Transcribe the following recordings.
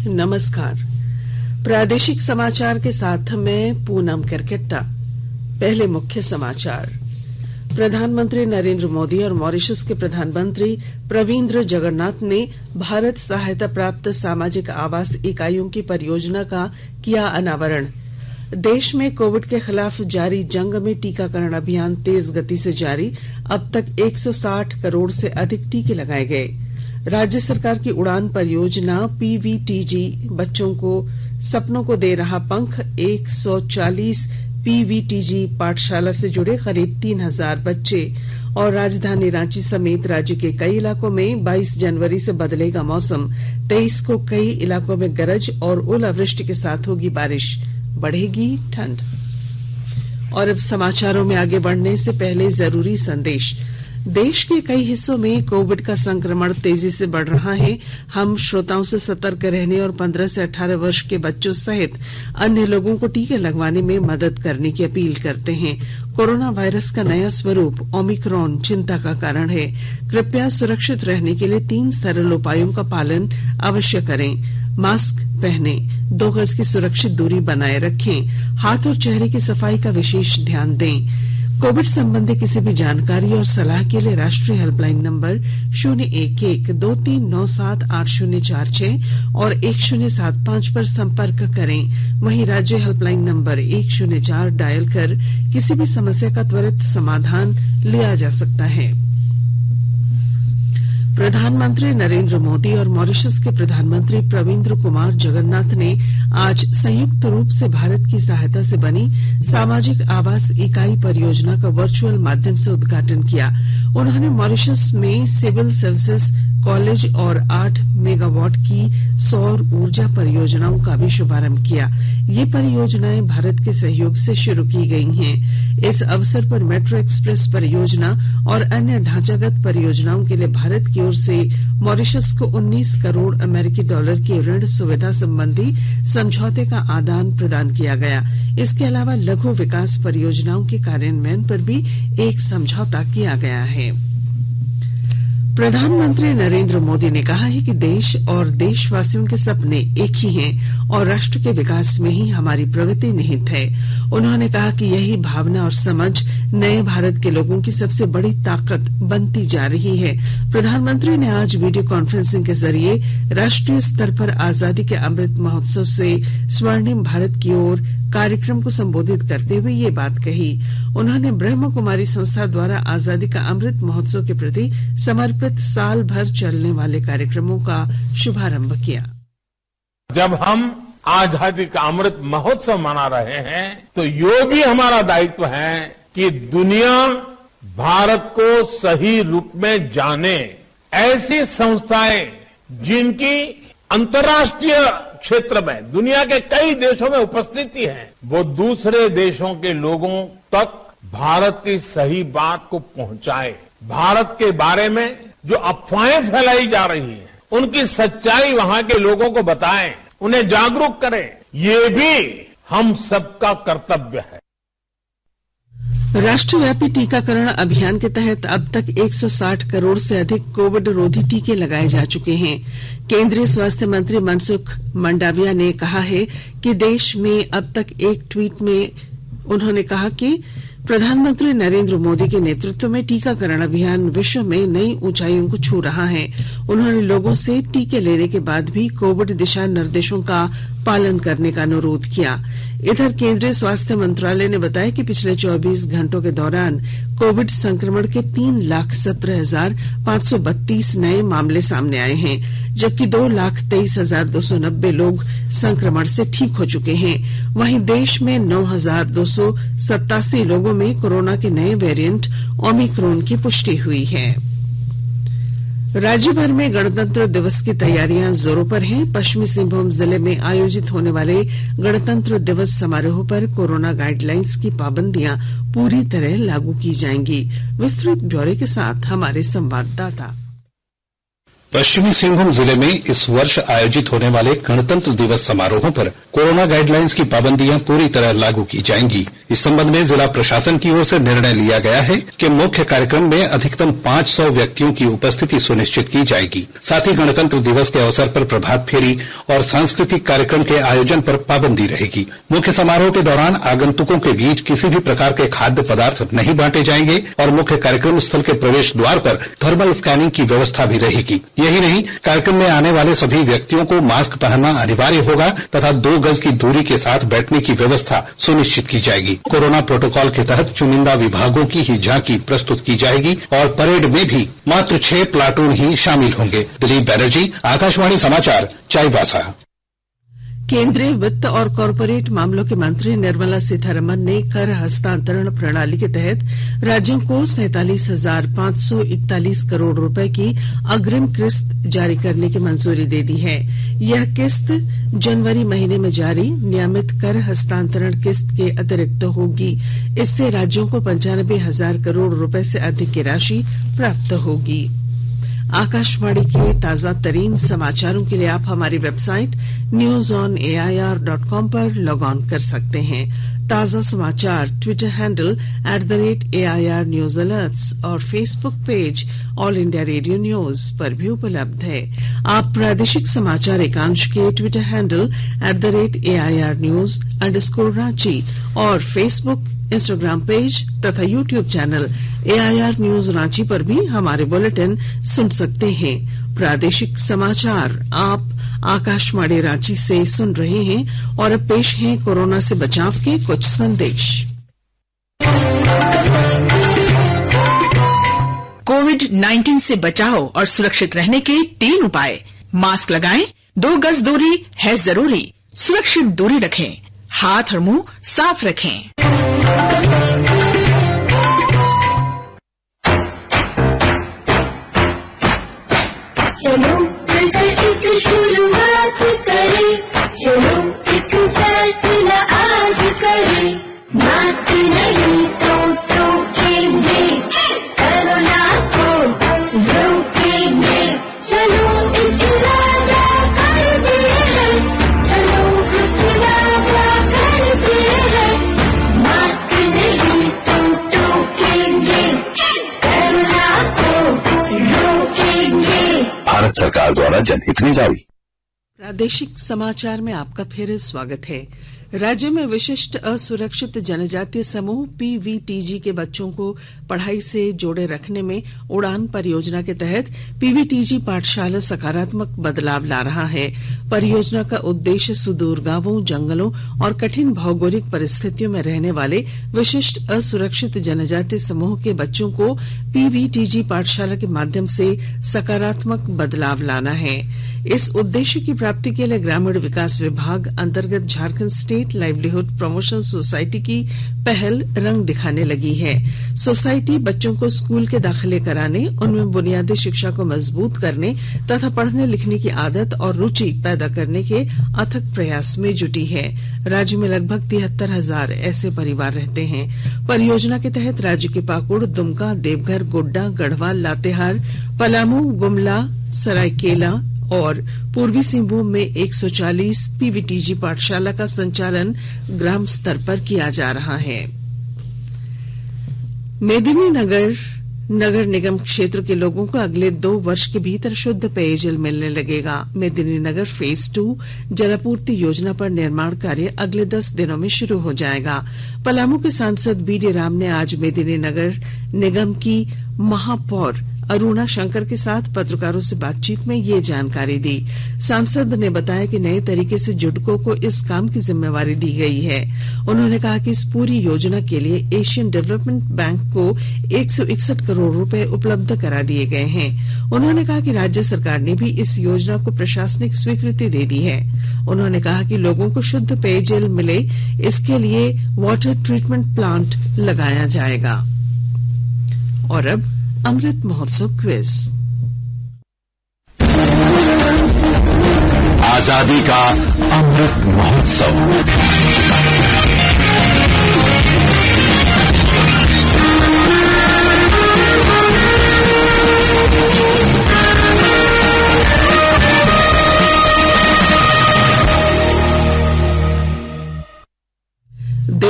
नमस्कार। प्रादेशिक समाचार के साथ मैं पूनम करकेट्टा। पहले मुख्य समाचार। प्रधानमंत्री नरेंद्र मोदी और मॉरिशस के प्रधानमंत्री प्रविंद जगन्नाथ ने भारत सहायता प्राप्त सामाजिक आवास इकाइयों की परियोजना का किया अनावरण। देश में कोविड के खिलाफ जारी जंग में टीकाकरण अभियान तेज गति से जारी। अब तक 160 करोड़ से अधिक टीके लगाए गए। राज्य सरकार की उड़ान परियोजना पीवीटीजी बच्चों को सपनों को दे रहा पंख। 140 पीवीटीजी पाठशाला से जुड़े करीब 3000 बच्चे। और राजधानी रांची समेत राज्य के कई इलाकों में 22 जनवरी से बदलेगा मौसम। 23 को कई इलाकों में गरज और ओलावृष्टि के साथ होगी बारिश, बढ़ेगी ठंड। और अब समाचारों में आगे बढ़ने से पहले जरूरी संदेश। देश के कई हिस्सों में कोविड का संक्रमण तेजी से बढ़ रहा है। हम श्रोताओं से सतर्क रहने और 15 से 18 वर्ष के बच्चों सहित अन्य लोगों को टीके लगवाने में मदद करने की अपील करते हैं। कोरोना वायरस का नया स्वरूप ओमिक्रॉन चिंता का कारण है। कृपया सुरक्षित रहने के लिए 3 सरल उपायों का पालन अवश्य करें। मास्क पहने, 2 गज की सुरक्षित दूरी बनाए रखें, हाथ और चेहरे की सफाई का विशेष ध्यान दें। कोविड संबंधी किसी भी जानकारी और सलाह के लिए राष्ट्रीय हेल्पलाइन नंबर 011-2397-8046 और 1075 पर संपर्क करें। वहीं राज्य हेल्पलाइन नंबर 104 डायल कर किसी भी समस्या का त्वरित समाधान लिया जा सकता है। प्रधानमंत्री नरेंद्र मोदी और मॉरिशस के प्रधानमंत्री प्रविंद कुमार जगन्नाथ ने आज संयुक्त रूप से भारत की सहायता से बनी सामाजिक आवास इकाई परियोजना का वर्चुअल माध्यम से उद्घाटन किया। उन्होंने मॉरिशस में सिविल सर्विसेज कॉलेज और 8 मेगावाट की सौर ऊर्जा परियोजनाओं का भी शुभारंभ किया। ये परियोजनाएं भारत के सहयोग से शुरू की गई हैं। इस अवसर पर मेट्रो एक्सप्रेस परियोजना और अन्य ढांचागत परियोजनाओं के लिए भारत की ओर से मॉरिशस को 19 करोड़ अमेरिकी डॉलर की ऋण सुविधा संबंधी समझौते का आदान प्रदान किया गया। इसके अलावा लघु विकास परियोजनाओं के कार्यान्वयन पर भी एक समझौता किया गया है। प्रधानमंत्री नरेंद्र मोदी ने कहा है कि देश और देशवासियों के सपने एक ही हैं और राष्ट्र के विकास में ही हमारी प्रगति निहित है। उन्होंने कहा कि यही भावना और समझ नए भारत के लोगों की सबसे बड़ी ताकत बनती जा रही है। प्रधानमंत्री ने आज वीडियो कॉन्फ्रेंसिंग के जरिए राष्ट्रीय स्तर पर आजादी के अमृत महोत्सव से स्वर्णिम भारत की ओर कार्यक्रम को संबोधित करते हुए ये बात कही। उन्होंने ब्रह्म कुमारी संस्था द्वारा आजादी का अमृत महोत्सव के प्रति समर्पित साल भर चलने वाले कार्यक्रमों का शुभारंभ किया। जब हम आजादी का अमृत महोत्सव मना रहे हैं तो ये भी हमारा दायित्व है कि दुनिया भारत को सही रूप में जाने। ऐसी संस्थाएं जिनकी अंतर्राष्ट्रीय क्षेत्र में दुनिया के कई देशों में उपस्थिति है, वो दूसरे देशों के लोगों तक भारत की सही बात को पहुंचाए। भारत के बारे में जो अफवाहें फैलाई जा रही हैं, उनकी सच्चाई वहां के लोगों को बताएं, उन्हें जागरूक करें। ये भी हम सबका कर्तव्य है। राष्ट्रव्यापी टीकाकरण अभियान के तहत अब तक 160 करोड़ से अधिक कोविड रोधी टीके लगाए जा चुके हैं। केंद्रीय स्वास्थ्य मंत्री मनसुख मंडाविया ने कहा है कि देश में अब तक एक ट्वीट में उन्होंने कहा कि प्रधानमंत्री नरेंद्र मोदी के नेतृत्व में टीकाकरण अभियान विश्व में नई ऊंचाइयों को छू रहा है। उन्होंने लोगों से टीके लेने के बाद भी कोविड दिशा निर्देशों का पालन करने का अनुरोध किया। इधर केंद्रीय स्वास्थ्य मंत्रालय ने बताया कि पिछले 24 घंटों के दौरान कोविड संक्रमण के 3,17,532 नए मामले सामने आए हैं, जबकि 2,23,290 लोग संक्रमण से ठीक हो चुके हैं। वहीं देश में 9,287 लोगों में कोरोना के नए वेरिएंट ओमिक्रॉन की पुष्टि हुई है। राज्य भर में गणतंत्र दिवस की तैयारियां जोरों पर हैं। पश्चिमी सिंहभूम जिले में आयोजित होने वाले गणतंत्र दिवस समारोह पर कोरोना गाइडलाइंस की पाबंदियां पूरी तरह लागू की जाएंगी। विस्तृत ब्यौरे के साथ हमारे संवाददाता। पश्चिमी सिंहभूम जिले में इस वर्ष आयोजित होने वाले गणतंत्र दिवस समारोहों पर कोरोना गाइडलाइंस की पाबंदियां पूरी तरह लागू की जाएंगी। इस संबंध में जिला प्रशासन की ओर से निर्णय लिया गया है कि मुख्य कार्यक्रम में अधिकतम 500 व्यक्तियों की उपस्थिति सुनिश्चित की जाएगी। साथ ही गणतंत्र दिवस के अवसर पर प्रभात फेरी और सांस्कृतिक कार्यक्रम के आयोजन पर पाबंदी रहेगी। मुख्य समारोह के दौरान आगंतुकों के बीच किसी भी प्रकार के खाद्य पदार्थ नहीं बांटे जाएंगे और मुख्य कार्यक्रम स्थल के प्रवेश द्वार पर थर्मल स्कैनिंग की व्यवस्था भी रहेगी। यही नहीं, कार्यक्रम में आने वाले सभी व्यक्तियों को मास्क पहनना अनिवार्य होगा तथा 2 गज की दूरी के साथ बैठने की व्यवस्था सुनिश्चित की जाएगी। कोरोना प्रोटोकॉल के तहत चुनिंदा विभागों की ही झांकी प्रस्तुत की जाएगी और परेड में भी मात्र 6 प्लाटून ही शामिल होंगे। दिलीप बैनर्जी, आकाशवाणी समाचार, चाईबासा। केंद्रीय वित्त और कॉरपोरेट मामलों के मंत्री निर्मला सीतारमण ने कर हस्तांतरण प्रणाली के तहत राज्यों को 47,541 करोड़ रुपए की अग्रिम किस्त जारी करने की मंजूरी दे दी है। यह किस्त जनवरी महीने में जारी नियमित कर हस्तांतरण किस्त के अतिरिक्त होगी। इससे राज्यों को 95,000 करोड़ रुपए से अधिक की राशि प्राप्त होगी। आकाशवाणी के ताजा तरीन समाचारों के लिए आप हमारी वेबसाइट newsonair.com पर लॉग ऑन कर सकते हैं। ताजा समाचार Twitter handle @AIR News Alerts और Facebook page all India radio news पर भी उपलब्ध है। आप प्रादेशिक समाचार एकांश के ट्विटर हैंडल @AIR News _ और फेसबुक, इंस्टाग्राम पेज तथा YouTube channel AIR news Ranchi पर भी हमारे बुलेटिन सुन सकते हैं। प्रादेशिक समाचार आप आकाशवाणी रांची से सुन रहे हैं और अब पेश हैं कोरोना से बचाव के कुछ संदेश। कोविड-19 से बचाव और सुरक्षित रहने के 3 उपाय। मास्क लगाएं, 2 गज दूरी है जरूरी, सुरक्षित दूरी रखें, हाथ और मुंह साफ रखें। चलो मिलकर एक शुरुआत करें, चलो एक फैसला आज करें, मास्क नहीं तो ठोकेंगे, कोरोना को रोकेंगे। चलो एक वादा करते हैं, चलो एक वादा करते हैं, मास्क नहीं तो ठोकेंगे, कोरोना को रोकेंगे। भारत सरकार द्वारा जनहित में जारी। प्रादेशिक समाचार में आपका फिर स्वागत है। राज्य में विशिष्ट असुरक्षित जनजातीय समूह PVTG के बच्चों को पढ़ाई से जोड़े रखने में उड़ान परियोजना के तहत PVTG पाठशाला सकारात्मक बदलाव ला रहा है। परियोजना का उद्देश्य सुदूर गांवों, जंगलों और कठिन भौगोलिक परिस्थितियों में रहने वाले विशिष्ट असुरक्षित जनजातीय समूह के बच्चों को PVTG पाठशाला के माध्यम से सकारात्मक बदलाव लाना है। इस उद्देश्य की प्राप्ति के लिए ग्रामीण विकास विभाग अंतर्गत Jharkhand state livelihood promotion society की पहल रंग दिखाने लगी है। सोसाइटी बच्चों को स्कूल के दाखिले कराने, उनमें बुनियादी शिक्षा को मजबूत करने तथा पढ़ने लिखने की आदत और रुचि पैदा करने के अथक प्रयास में जुटी है। राज्य में लगभग 73,000 ऐसे परिवार रहते हैं। परियोजना के तहत राज्य के पाकुड़, दुमका, देवघर, गोड्डा, गढ़वा, लातेहार, पलामू, गुमला, सरायकेला और पूर्वी सिंहभूम में 140 PVTG पाठशाला का संचालन ग्राम स्तर पर किया जा रहा है। मेदिनीनगर नगर निगम क्षेत्र के लोगों को अगले 2 वर्ष के भीतर शुद्ध पेयजल मिलने लगेगा। मेदिनीनगर फेज 2 जलापूर्ति योजना पर निर्माण कार्य अगले 10 दिनों में शुरू हो जाएगा। पलामू के सांसद BD राम ने आज मेदिनीनगर निगम की महापौर अरुणा शंकर के साथ पत्रकारों से बातचीत में ये जानकारी दी। सांसद ने बताया कि नए तरीके से जुडको को इस काम की जिम्मेवारी दी गई है। उन्होंने कहा कि इस पूरी योजना के लिए एशियन डेवलपमेंट बैंक को 161 करोड़ रुपए उपलब्ध करा दिए गए हैं। उन्होंने कहा कि राज्य सरकार ने भी इस योजना को प्रशासनिक स्वीकृति दे दी है। उन्होंने कहा कि लोगों को शुद्ध पेयजल मिले, इसके लिए वाटर ट्रीटमेंट प्लांट लगाया जाएगा। और अब अमृत महोत्सव क्विज। आजादी का अमृत महोत्सव।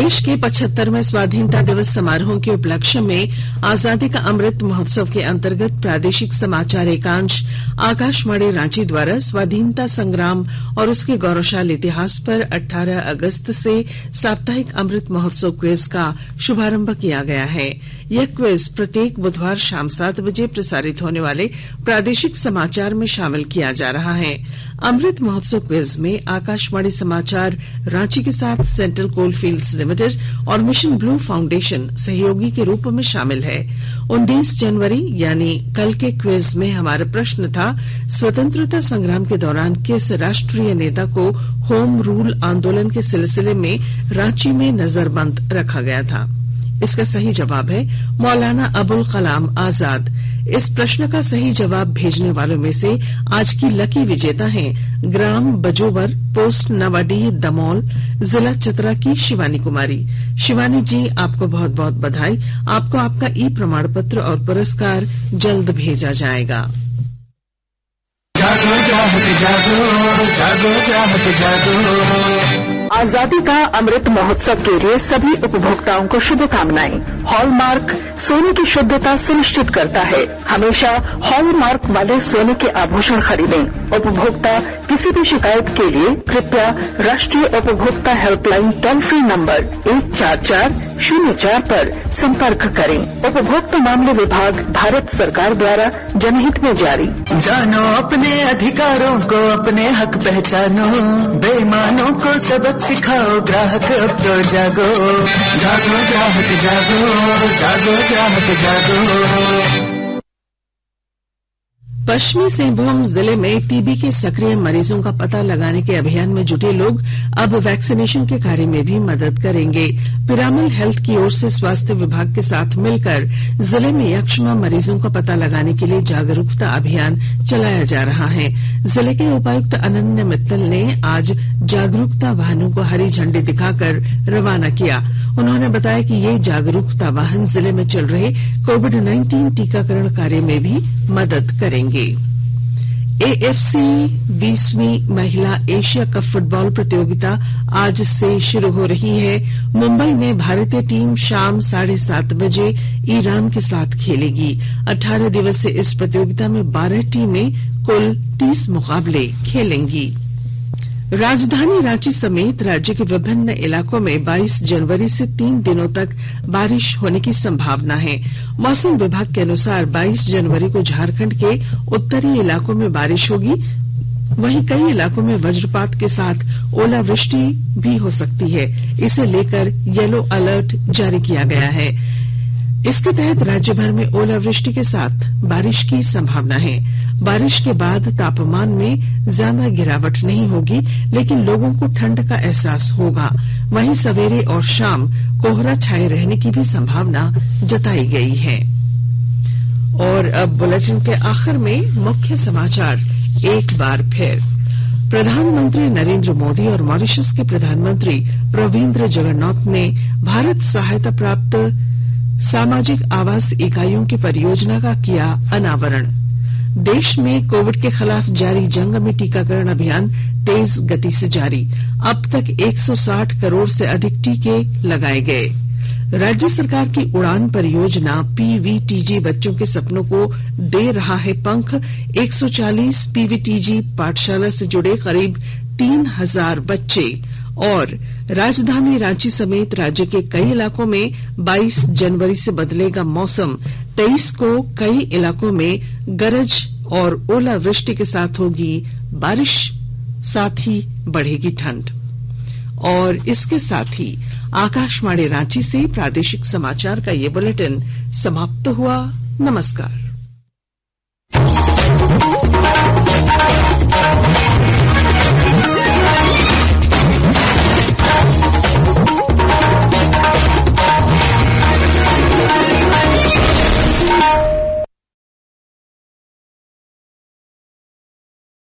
देश के 75वें स्वाधीनता दिवस समारोह के उपलक्ष्य में आजादी का अमृत महोत्सव के अंतर्गत प्रादेशिक समाचार एकांश आकाशवाणी रांची द्वारा स्वाधीनता संग्राम और उसके गौरवशाली इतिहास पर 18 अगस्त से साप्ताहिक अमृत महोत्सव क्विज का शुभारंभ किया गया है। यह क्विज प्रत्येक बुधवार शाम 7 बजे प्रसारित होने वाले प्रादेशिक समाचार में शामिल किया जा रहा है। अमृत महोत्सव क्विज में आकाशवाणी समाचार रांची के साथ सेंट्रल कोलफील्ड्स लिमिटेड और मिशन ब्लू फाउंडेशन सहयोगी के रूप में शामिल है। 19 जनवरी यानी कल के क्विज में हमारा प्रश्न था, स्वतंत्रता संग्राम के दौरान किस राष्ट्रीय नेता को होम रूल आंदोलन के सिलसिले में रांची में नजरबंद रखा गया था। इसका सही जवाब है मौलाना अबुल कलाम आजाद। इस प्रश्न का सही जवाब भेजने वालों में से आज की लकी विजेता हैं ग्राम बजोवर, पोस्ट नवाडीह, दमोल, जिला चतरा की शिवानी कुमारी। शिवानी जी, आपको बहुत बहुत बधाई। आपको आपका ई प्रमाण पत्र और पुरस्कार जल्द भेजा जाएगा। जागो ग्राहक जागो, जागो ग्राहक जागो। आजादी का अमृत महोत्सव के लिए सभी उपभोक्ताओं को शुभकामनाएं। हॉलमार्क सोने की शुद्धता सुनिश्चित करता है। हमेशा हॉलमार्क वाले सोने के आभूषण खरीदें। उपभोक्ता किसी भी शिकायत के लिए कृपया राष्ट्रीय उपभोक्ता हेल्पलाइन टोल फ्री नंबर 14404 पर संपर्क करें। उपभोक्ता मामले विभाग, भारत सरकार द्वारा जनहित में जारी। जानो अपने अधिकारों को, अपने हक पहचानो, बेईमानों को सबक सिखाओ, ग्राहक अब तो जागो। जागो ग्राहक जागो, जागो ग्राहक जागो। पश्चिमी सिंहभूम जिले में टीबी के सक्रिय मरीजों का पता लगाने के अभियान में जुटे लोग अब वैक्सीनेशन के कार्य में भी मदद करेंगे। पिरामल हेल्थ की ओर से स्वास्थ्य विभाग के साथ मिलकर जिले में यक्ष्मा मरीजों का पता लगाने के लिए जागरूकता अभियान चलाया जा रहा है। जिले के उपायुक्त अनन्य मित्तल ने आज जागरूकता वाहनों को हरी झंडी दिखाकर रवाना किया। उन्होंने बताया कि ये जागरूकता वाहन जिले में चल रहे कोविड-19 टीकाकरण कार्य में भी मदद करेंगे। एएफसी 20वीं महिला एशिया कप फुटबॉल प्रतियोगिता आज से शुरू हो रही है। मुंबई में भारतीय टीम शाम 7:30 बजे ईरान के साथ खेलेगी। 18 दिवसीय इस प्रतियोगिता में 12 टीमें कुल 30 मुकाबले खेलेंगी। राजधानी रांची समेत राज्य के विभिन्न इलाकों में 22 जनवरी से 3 दिनों तक बारिश होने की संभावना है। मौसम विभाग के अनुसार 22 जनवरी को झारखंड के उत्तरी इलाकों में बारिश होगी। वहीं कई इलाकों में वज्रपात के साथ ओलावृष्टि भी हो सकती है। इसे लेकर येलो अलर्ट जारी किया गया है। इसके तहत राज्य भर में ओलावृष्टि के साथ बारिश की संभावना है। बारिश के बाद तापमान में ज्यादा गिरावट नहीं होगी, लेकिन लोगों को ठंड का एहसास होगा। वहीं सवेरे और शाम कोहरा छाए रहने की भी संभावना जताई गई है। और अब बुलेटिन के आखिर में मुख्य समाचार एक बार फिर। प्रधानमंत्री नरेंद्र मोदी और मॉरिशस के प्रधानमंत्री प्रविंद्र जगन्नाथ ने भारत सहायता प्राप्त सामाजिक आवास इकाइयों की परियोजना का किया अनावरण। देश में कोविड के खिलाफ जारी जंग में टीकाकरण अभियान तेज गति से जारी। अब तक 160 करोड़ से अधिक टीके लगाए गए। राज्य सरकार की उड़ान परियोजना पीवीटीजी बच्चों के सपनों को दे रहा है पंख। 140 पीवीटीजी पाठशाला से जुड़े करीब 3000 बच्चे। और राजधानी रांची समेत राज्य के कई इलाकों में 22 जनवरी से बदलेगा मौसम। 23 को कई इलाकों में गरज और ओलावृष्टि के साथ होगी बारिश, साथ ही बढ़ेगी ठंड। और इसके साथ ही आकाशवाणी रांची से प्रादेशिक समाचार का ये बुलेटिन समाप्त हुआ। नमस्कार।